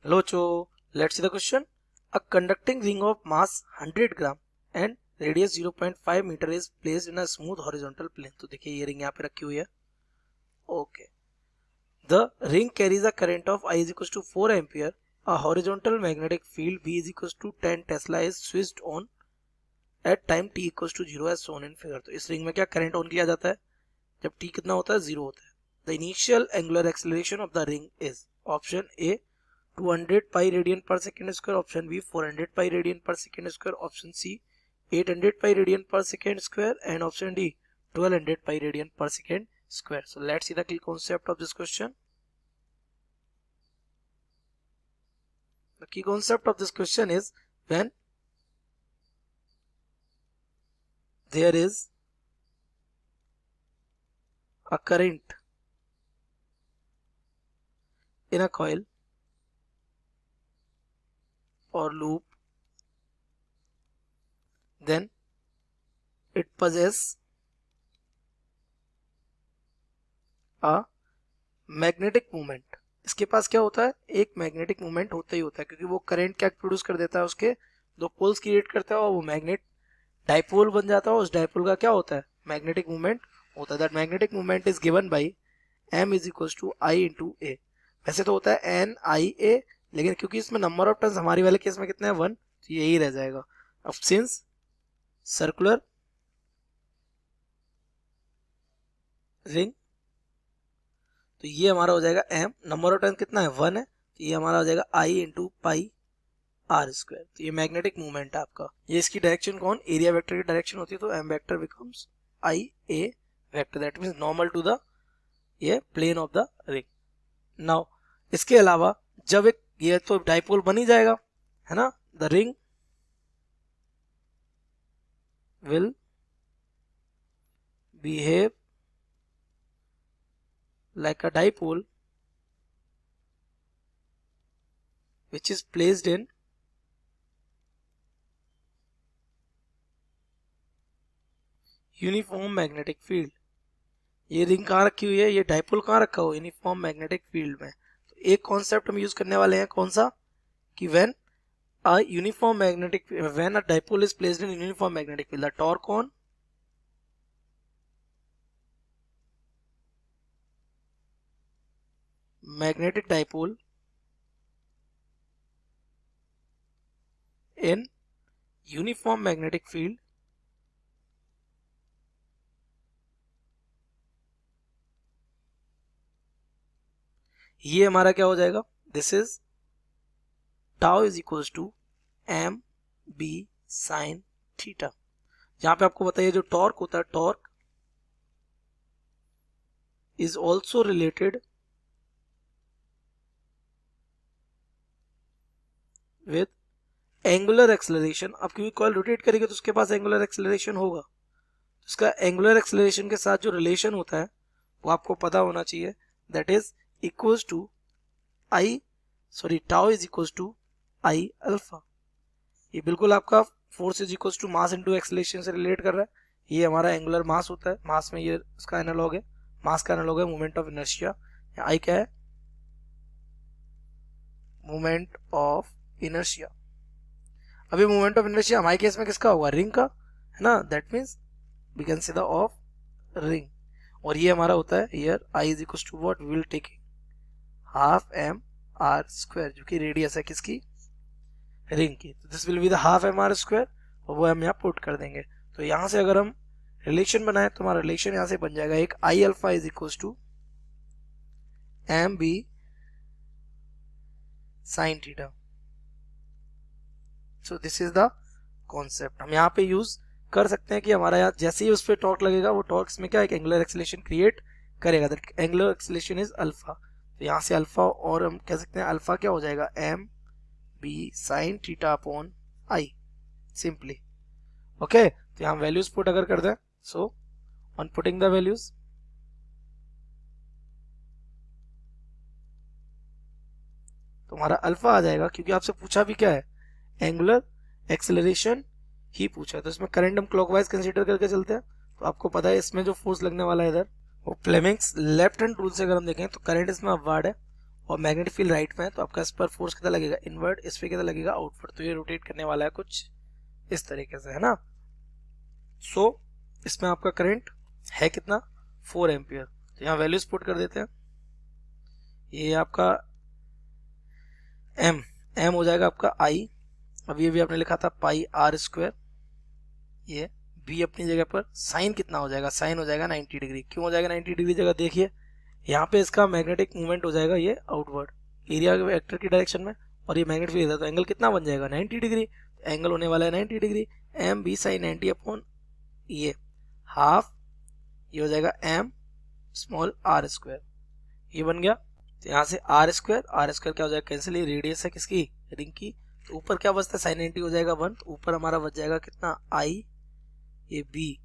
Locho, let's see the question. A conducting ring of mass 100 gram and radius 0.5 meter is placed in a smooth horizontal plane. तो देखिए ये ring यहाँ पे रखी हुई है. Okay. The ring carries a current of I is equals to 4 ampere. A horizontal magnetic field V is equals to 10 Tesla is switched on at time t equals to 0 as shown in figure. तो इस ring में क्या current on किया जाता है जब t कितना होता है 0 होता है. The initial angular acceleration of the ring is option A 200 pi radian per second square, option B 400 pi radian per second square, option C 800 pi radian per second square, and option D 1200 pi radian per second square. So let's see the key concept of this question. The key concept of this question is when there is a current in a coil or loop, then it possesses a magnetic moment. इसके पास क्या होता है, एक magnetic movement होता ही होता है, क्योंकि वो करंट क्या प्रोड्यूस कर देता है, उसके दो पोल्स क्रिएट करता है और वो मैग्नेट डाइपोल बन जाता है. उस डाइपोल का क्या होता है, मैग्नेटिक मूवमेंट होता है. That magnetic movement is given by m is equal to I into A. वैसे तो होता है n i a, लेकिन क्योंकि इसमें नंबर ऑफ टर्न्स हमारी वाले केस में कितना है 1, तो यही रह जाएगा. अब सिंस सर्कुलर रिंग, तो ये हमारा हो जाएगा m, नंबर ऑफ टर्न कितना है 1 है, तो ये हमारा हो जाएगा i into pi R square. तो ये मैग्नेटिक मूवमेंट है आपका. ये इसकी डायरेक्शन कौन, एरिया वेक्टर की डायरेक्शन होती है, तो m vector becomes i a vector, that means normal to the ये plane of the ring. Now इसके अलावा जब एक ये तो डाइपोल बन ही जाएगा है ना, the ring will behave like a dipole which is placed in uniform magnetic field. ये रिंग कहाँ रखी हुई है, ये डाइपोल कहाँ रखा हुआ है, यूनिफॉर्म मैग्नेटिक फील्ड में. तो एक कॉन्सेप्ट हम यूज करने वाले हैं, कौन सा, कि when a uniform magnetic, when a dipole is placed in uniform magnetic field, the torque on magnetic dipole in uniform magnetic field ये हमारा क्या हो जाएगा, this is tau is equals to M B sine theta. जहां पे आपको बताइए जो टॉर्क होता है, torque is also related with angular acceleration. अब क्योंकि कॉइल रोटेट करेगी तो उसके पास एंगुलर एक्सेलरेशन होगा, तो इसका एंगुलर एक्सेलरेशन के साथ जो रिलेशन होता है वो आपको पता होना चाहिए, that is equals to I tau is equals to I alpha. ये बिल्कुल आपका force is equals to mass into acceleration से रिलेट कर रहा है. ये हमारा एंगुलर मास होता है, मास में ये इसका एनालॉग है, मास का एनालॉग है मोमेंट ऑफ इनर्शिया. आई क्या है, मोमेंट ऑफ इनर्शिया. अभी मोमेंट ऑफ इनर्शिया हमारे केस में किसका होगा, रिंग का है ना, that means we can say the of ring. और ये हमारा होता है here I is equal to what, we will take half M R square, जो कि रेडियस है किसकी, रिंग की. तो this will be the half M R square, और वो हम यहाँ पुट कर देंगे. तो यहाँ से अगर हम रिलेशन बनाए तो हमारा रिलेशन यहाँ से बन जाएगा, एक I alpha is equal to M B sine theta. So this is the concept. हम यहाँ पे यूज कर सकते हैं कि हमारा यहाँ जैसे ही उस पर टॉर्क लगेगा, वो टॉर्क में क्या एक एंगुलर एक्सेलरेशन क्रिएट करेगा, that angular acceleration is alpha. तो यहाँ से अल्फा, और हम कह सकते हैं अल्फा क्या हो जाएगा, M B sine theta upon I, simply. Okay, तो यहाँ वैल्यूज पुट अगर कर दें, so on putting the values, तो हमारा अल्फा आ जाएगा, क्योंकि आपसे पूछा भी क्या है, एंगुलर एक्सेलरेशन ही पूछा है. तो इसमें करंट हम क्लॉकवाइज कंसीडर करके चलते हैं. तो आपको पता है इसमें जो फोर्स लगने वाला है इधर, वो फ्लेमिंग्स लेफ्ट हैंड रूल से अगर हम देखें तो करंट इसमें अपवर्ड है, और मैग्नेटिक फील्ड राइट में है, तो आपका इस पर फोर्स कितना लगेगा इनवर्ड, इस पे कितना लगेगा आउटवर्ड। तो ये रोटेट करने वाला है कुछ इस तरीके से, है ना। सो इसमें आपका करंट है कितना 4 एम्पियर। तो यहाँ वैल्यूज पुट कर देते हैं। ये आपका एम हो जाएगा आपका आई, अब ये भी आपने लिखा था पाई आर स्क्वायर। ये बी अपनी जगह पर, साइन कितना हो जाएगा, साइन हो जाएगा 90 डिग्री। क्यों हो जाएगा 90 डिग्री जगह, देखिए यहाँ पे इसका मैग्नेटिक मूवमेंट हो जाएगा ये आउटवर्ड एरिया वेक्टर की डायरेक्शन में, और ये मैग्नेटिक फील्ड है, तो एंगल कितना बन जाएगा 90 डिग्री। एंगल होने वाला है 90 degree. M B sine 90 upon ये हाफ, ये हो जाएगा एम स्मॉल आर स्क्वायर, ये बन गया। तो यहाँ से आर स्क्वायर क्या हो जाएगा कैंसिल, ये रेडियस है किसकी रिंग की। तो ऊपर क्या बचता है साइन 90 हो जाएगा 1, तो ऊपर हमारा बच जाएगा कितना आई, ये बी,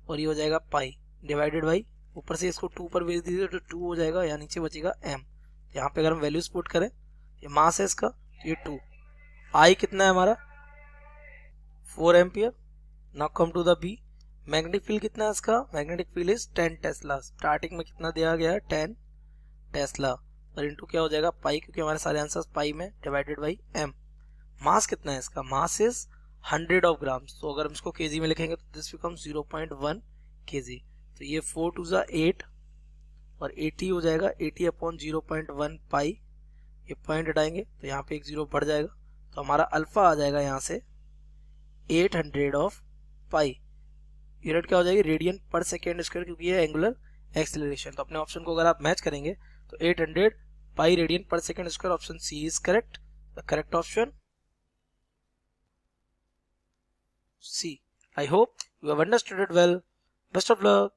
और ये हो जाएगा पाई डिवाइडेड बाई, ऊपर से इसको 2 पर भेज दीजिए तो 2 हो जाएगा, या नीचे बचेगा एम। तो यहाँ पे अगर हम वैल्यूज पुट करें, ये मास है इसका, तो ये 2, आई कितना है हमारा 4 ampere. Now come to the B, magnetic field कितना है इसका, magnetic field is 10 tesla. Starting में कितना दिया गया है 10 टेस्ला, और इनटू क्या हो जाएगा पाई, क्योंकि हमारे सारे आंसर्स पाई में, डिवाइडेड बाई एम। मास कितना है इसका, मास इज 100 ऑफ ग्राम्स। तो अगर हम इसको केजी में लिखेंगे तो दिस बिकम 0.1 केजी। तो ये 4 टू ज़ा 8 और 80 हो जाएगा, 80 अपॉन 0.1 पाई, ये पॉइंट हटाएंगे तो यहाँ पे एक जीरो बढ़ जाएगा, तो हमारा अल्फा आ जाएगा यहाँ से 800 ऑफ पाई। यूनिट क्या हो जाएगी रेडियन पर सेकेंड स्क्वायर, क्योंकि ये एंगुलर एक्सेलरेशन। तो अपने ऑप्शन को अगर आप मैच करेंगे तो 800 पाई रेडियन पर second square, option C is correct, the correct option C. I hope you have understood it well. Best of luck.